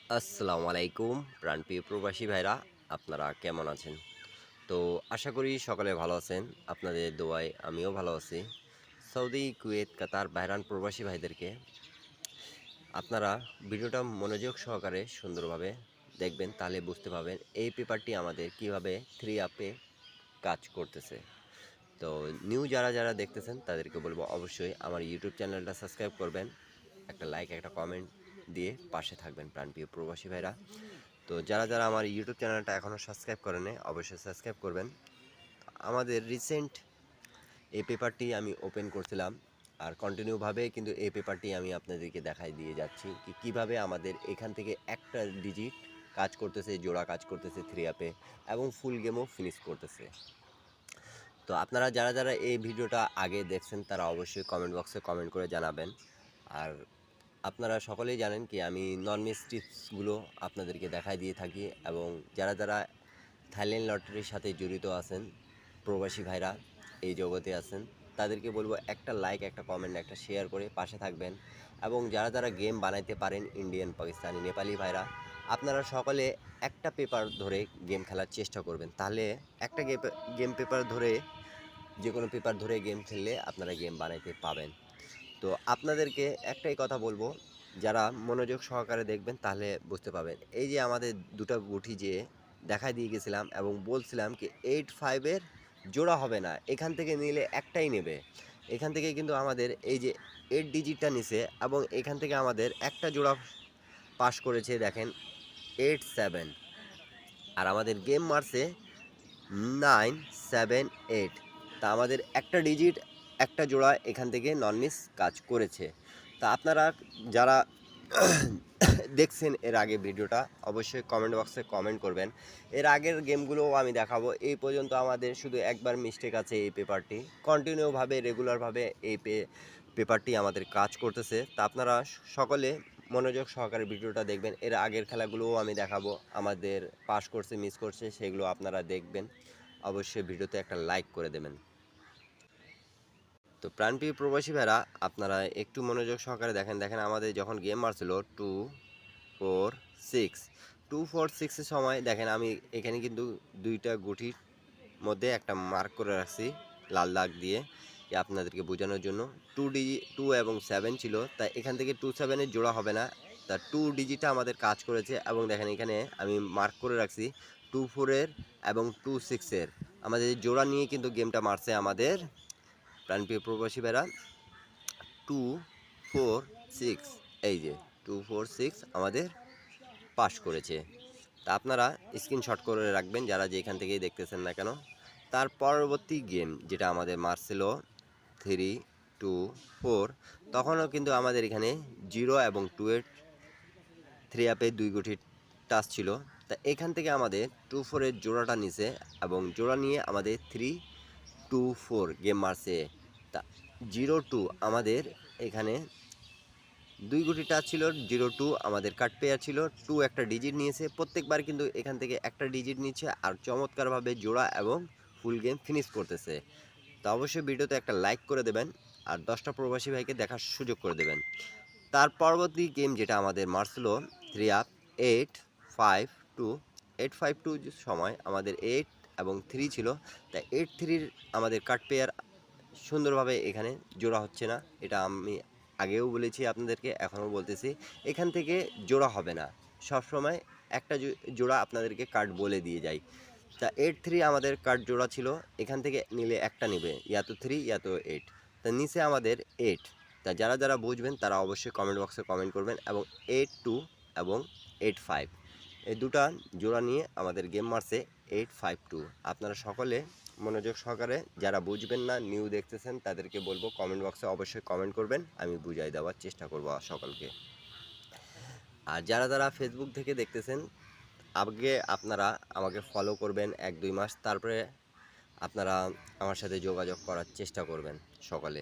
আসসালামু আলাইকুম প্রাণপ্রিয় প্রবাসী ভাইরা, আপনারা কেমন আছেন? তো আশা করি সকলে ভালো আছেন। আপনাদের দোয়ায় আমিও ভালো আছি। সৌদি, কুয়েত, কাতার, বাহরাইন প্রবাসী ভাইদেরকে আপনারা ভিডিওটা মনোযোগ সহকারে সুন্দরভাবে দেখবেন, তাহলে বুঝতে পারবেন এই পেপারটি আমাদের কিভাবে থ্রি আপে কাজ করতেছে। তো নিউ যারা দেখতেছেন তাদেরকে বলবো অবশ্যই আমার ইউটিউব চ্যানেলটা সাবস্ক্রাইব করবেন, একটা লাইক একটা কমেন্ট দিয়ে পাশে থাকবেন প্রাণপ্রিয় প্রবাসী ভাইরা। তো যারা আমার ইউটিউব চ্যানেলটা এখনও সাবস্ক্রাইব করেনি অবশ্যই সাবস্ক্রাইব করবেন। আমাদের রিসেন্ট এই পেপারটি আমি ওপেন করছিলাম, আর কন্টিনিউভাবে কিন্তু এই পেপারটি আমি আপনাদেরকে দেখাই দিয়ে যাচ্ছি কীভাবে আমাদের এখান থেকে একটা ডিজিট কাজ করতেছে, জোড়া কাজ করতেছে থ্রি আপে, এবং ফুল গেমও ফিনিশ করতেছে। তো আপনারা যারা এই ভিডিওটা আগে দেখছেন তারা অবশ্যই কমেন্ট বক্সে কমেন্ট করে জানাবেন। আর আপনারা সকলেই জানেন কি আমি নন মিস টিপসগুলো আপনাদেরকে দেখাই দিয়ে থাকি, এবং যারা থাইল্যান্ড লটারির সাথে জড়িত আছেন, প্রবাসী ভাইরা এই জগতে আছেন, তাদেরকে বলবো একটা লাইক একটা কমেন্ট একটা শেয়ার করে পাশে থাকবেন। এবং যারা গেম বানাইতে পারেন, ইন্ডিয়ান, পাকিস্তানি, নেপালি ভাইরা, আপনারা সকলে একটা পেপার ধরে গেম খেলার চেষ্টা করবেন, তাহলে একটা গেম পেপার ধরে, যে কোনো পেপার ধরে গেম খেললে আপনারা গেম বানাইতে পাবেন। তো আপনাদেরকে একটাই কথা বলবো, যারা মনোযোগ সহকারে দেখবেন তাহলে বুঝতে পারবেন। এই যে আমাদের দুটো গুঠি যে দেখাই দিয়ে গেছিলাম এবং বলছিলাম কি 8-5-এর জোড়া হবে না, এখান থেকে নিলে একটাই নেবে। এখান থেকে কিন্তু আমাদের এই যে 8 ডিজিটটা নিছে, এবং এখান থেকে আমাদের একটা জোড়া পাস করেছে দেখেন 8-7, আর আমাদের গেম মারছে 9-7-8। তা আমাদের একটা ডিজিট একটা জোড়া এখান থেকে নন মিস কাজ করেছে। তা আপনারা যারা দেখছেন এর আগে ভিডিওটা অবশ্যই কমেন্ট বক্সে কমেন্ট করবেন। এর আগের গেমগুলোও আমি দেখাবো। এই পর্যন্ত আমাদের শুধু একবার মিস্টেক আছে, এই পেপারটি কন্টিনিউভাবে রেগুলারভাবে এই পেপারটি আমাদের কাজ করতেছে। তা আপনারা সকলে মনোযোগ সহকারে ভিডিওটা দেখবেন। এর আগের খেলাগুলোও আমি দেখাবো, আমাদের পাস করছে মিস করছে সেগুলো আপনারা দেখবেন। অবশ্যই ভিডিওতে একটা লাইক করে দেবেন। তো প্রাণপ্রিয় প্রবাসী ভাইরা, আপনারা একটু মনোযোগ সহকারে দেখেন আমাদের যখন গেম মারছিল 2-4-6 সময় দেখেন আমি এখানে কিন্তু দুইটা গুটির মধ্যে একটা মার্ক করে রাখছি লাল দাগ দিয়ে, আপনাদেরকে বোঝানোর জন্য। 2 এবং 7 ছিল, তাই এখান থেকে 2-7-এর জোড়া হবে না, তা 2 ডিজিটটা আমাদের কাজ করেছে। এবং দেখেন এখানে আমি মার্ক করে রাখছি 2-4-এর এবং 2-6-এর আমাদের জোড়া নিয়ে কিন্তু গেমটা মারছে আমাদের প্রাণপ্রিয় প্রবাসী ভাইরা। 2-4-6, এই যে 2-4-6 আমাদের পাস করেছে। তা আপনারা স্ক্রিনশট করে রাখবেন যারা যেখান থেকেই দেখতেছেন না কেন। তার পরবর্তী গেম যেটা আমাদের মারছিল 3-2-4, তখনও কিন্তু আমাদের এখানে 0 এবং 2-এর থ্রি আপে দুই গুটির টাচ ছিল। তা এখান থেকে আমাদের 2-4-এর জোড়াটা নিছে, এবং জোড়া নিয়ে আমাদের 3-2-4 গেম মারছে। তা 0-2 আমাদের এখানে দুই গুটি টাচ ছিল, 0-2 আমাদের কাট পেয়ার ছিল, 2 একটা ডিজিট নিয়েছে। প্রত্যেকবার কিন্তু এখান থেকে একটা ডিজিট নিচ্ছে, আর চমৎকারভাবে জোড়া এবং ফুল গেম ফিনিশ করতেছে। তো অবশ্যই ভিডিওতে একটা লাইক করে দেবেন, আর 10টা প্রবাসী ভাইকে দেখার সুযোগ করে দেবেন। তার পরবর্তী গেম যেটা আমাদের মারছিল 3-8-5-2, 8-5-2 সময় আমাদের 8 এবং 3 ছিল। তাই 8-3-র আমাদের কাট পেয়ার সুন্দরভাবে এখানে জোড়া হচ্ছে না, এটা আমি আগেও বলেছি আপনাদেরকে, এখনও বলতেছি, এখান থেকে জোড়া হবে না। সবসময় একটা জোড়া আপনাদেরকে কার্ড বলে দিয়ে যাই। তা 8-3 আমাদের কার্ড জোড়া ছিল, এখান থেকে নিলে একটা নেবে, ইয়া তো 3 ইয়া তো 8। তা নিচে আমাদের 8। তা যারা বুঝবেন তারা অবশ্যই কমেন্ট বক্সে কমেন্ট করবেন। এবং 8-2 এবং 8-5 এই দুটা জোড়া নিয়ে আমাদের গেম মারছে 8-5-2। আপনারা সকলে মনোযোগ সহকারে, যারা বুঝবেন না নিউ দেখতেছেন তাদেরকে বলবো কমেন্ট বক্সে অবশ্যই কমেন্ট করবেন, আমি বুঝাই দেওয়ার চেষ্টা করব সকলকে। আর যারা ফেসবুক থেকে দেখতেছেন, আগে আপনারা আমাকে ফলো করবেন 1-2 মাস, তারপরে আপনারা আমার সাথে যোগাযোগ করার চেষ্টা করবেন সকলে।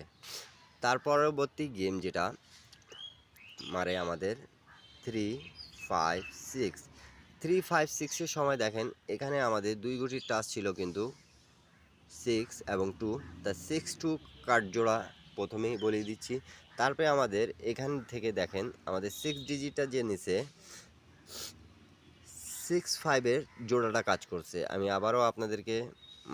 তার পরবর্তী গেম যেটা মারে আমাদের 3-5-6, 3-5-6-এর সময় দেখেন এখানে আমাদের দুই গুটির টাচ ছিল কিন্তু 6 এবং 2। তা 6-2 কার্ড জোড়া প্রথমেই বলে দিচ্ছি। তারপরে আমাদের এখান থেকে দেখেন আমাদের 6 ডিজিটটা যে নিচে 6-5-এর জোড়াটা কাজ করছে। আমি আবারও আপনাদেরকে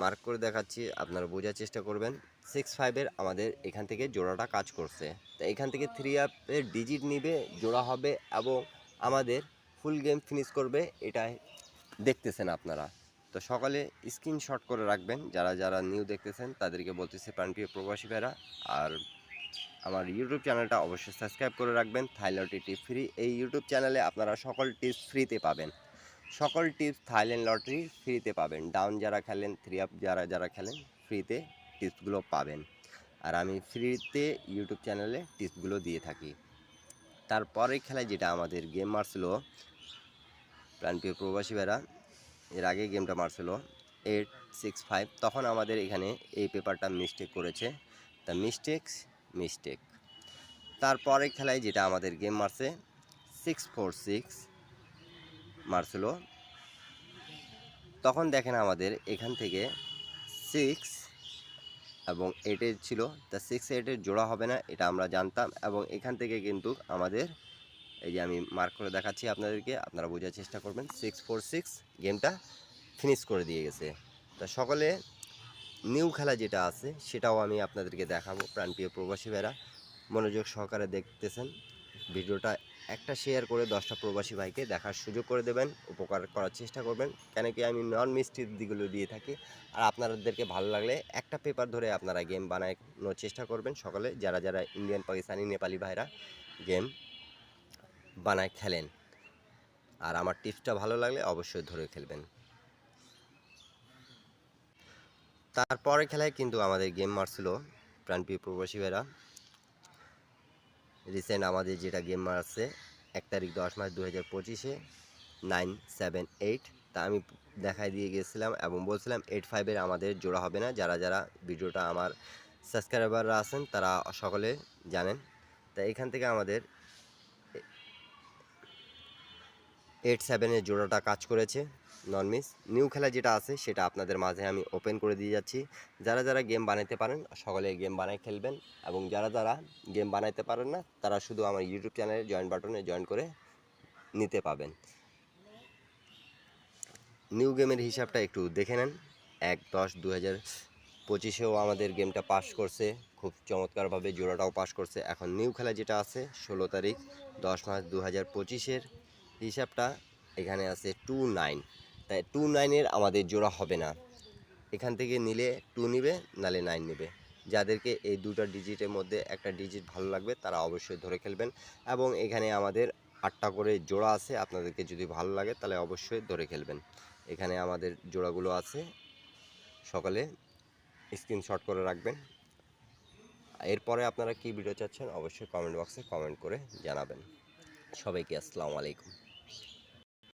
মার্ক করে দেখাচ্ছি, আপনারা বোঝার চেষ্টা করবেন। 6-5-এর আমাদের এখান থেকে জোড়াটা কাজ করছে। তো এখান থেকে 3-এর ডিজিট নিবে, জোড়া হবে এবং আমাদের ফুল গেম ফিনিশ করবে, এটাই দেখতেছেন আপনারা। তো সকালে স্ক্রিনশট করে রাখবেন, যারা যারা নিউ দেখতেছেন তাদেরকে বলতেছে প্রাণপ্রিয় প্রবাসী ভাইরা। আর আমার ইউটিউব চ্যানেলটা অবশ্যই সাবস্ক্রাইব করে রাখবেন, থাইল্যান্ড লটারি ফ্রি। এই ইউটিউব চ্যানেলে আপনারা সকল টিপস ফ্রিতে পাবেন, সকল টিপস থাইল্যান্ড লটারি ফ্রিতে পাবেন। ডাউন যারা খেলেন, 3 আপ যারা যারা খেলেন, ফ্রিতে টিপসগুলো পাবেন। আর আমি ফ্রিতে ইউটিউব চ্যানেলে টিপসগুলো দিয়ে থাকি। তারপরের খেলায় যেটা আমাদের গেম মারছিল প্রাণপ্রিয় প্রবাসী ভাইরা, এর আগে গেমটা মারছিল 8-6-5, তখন আমাদের এখানে এই পেপারটা মিস্টেক করেছে। তা মিস্টেক। তারপরে খেলায় যেটা আমাদের গেম মারছে 6-4-6 মারছিল, তখন দেখেন আমাদের এখান থেকে 6 এবং 8-এর ছিল। তা 6-8-এর জোড়া হবে না, এটা আমরা জানতাম। এবং এখান থেকে কিন্তু আমাদের, এই যে আমি মার্ক করে দেখাচ্ছি আপনাদেরকে, আপনারা বোঝার চেষ্টা করবেন, 6-4-6 গেমটা ফিনিশ করে দিয়ে গেছে। তা সকলে নিউ খেলা যেটা আছে সেটাও আমি আপনাদেরকে দেখাবো। প্রাণপ্রিয় প্রবাসী ভাইরা মনোযোগ সহকারে দেখতেছেন ভিডিওটা, একটা শেয়ার করে 10টা প্রবাসী ভাইকে দেখার সুযোগ করে দেবেন, উপকার করার চেষ্টা করবেন। কেন কি আমি নন মিষ্টির দিকগুলো দিয়ে থাকি। আর আপনাদেরকে ভালো লাগলে একটা পেপার ধরে আপনারা গেম বানানোর চেষ্টা করবেন। সকলে যারা যারা ইন্ডিয়ান, পাকিস্তানি, নেপালি ভাইরা গেম বানায় খেলেন, আর আমার টিপসটা ভালো লাগলে অবশ্যই ধরে খেলবেন। তারপরে খেলায় কিন্তু আমাদের গেম মারছিল প্রাণপ্রিয় প্রবাসী ভাইরা, রিসেন্ট আমাদের যেটা গেম মারছে 1 তারিখ 10 মাস 2025-এ 9-7-8। তা আমি দেখাই দিয়ে গেছিলাম এবং বলছিলাম 8-5-এর আমাদের জোড়া হবে না। যারা যারা ভিডিওটা আমার সাবস্ক্রাইবাররা আছেন তারা সকলে জানেন। তা এখান থেকে আমাদের 8-7-এর জোড়াটা কাজ করেছে, নন মিস। নিউ খেলা যেটা আছে সেটা আপনাদের মাঝে আমি ওপেন করে দিয়ে যাচ্ছি। যারা যারা গেম বানাইতে পারেন সকলে গেম বানাই খেলবেন, এবং যারা যারা গেম বানাইতে পারেন না তারা শুধু আমার ইউটিউব চ্যানেলে জয়েন বাটনে জয়েন করে নিতে পাবেন। নিউ গেমের হিসাবটা একটু দেখে নেন। 1-10-2025-এও আমাদের গেমটা পাস করছে খুব চমৎকারভাবে, জোড়াটাও পাস করছে। এখন নিউ খেলা যেটা আছে 16 তারিখ 10 মাস 2025-এর হিসাবটা এখানে আছে 2-9। তাই 2-9-এর আমাদের জোড়া হবে না। এখান থেকে নিলে 2 নিবে, নালে 9 নেবে। যাদেরকে এই দুটো ডিজিটের মধ্যে একটা ডিজিট ভালো লাগবে তারা অবশ্যই ধরে খেলবেন। এবং এখানে আমাদের 8টা করে জোড়া আছে, আপনাদেরকে যদি ভালো লাগে তাহলে অবশ্যই ধরে খেলবেন। এখানে আমাদের জোড়াগুলো আছে, সকালে স্ক্রিনশট করে রাখবেন। এরপরে আপনারা কি ভিডিও চাচ্ছেন অবশ্যই কমেন্ট বক্সে কমেন্ট করে জানাবেন। সবাইকে আসসালামু আলাইকুম।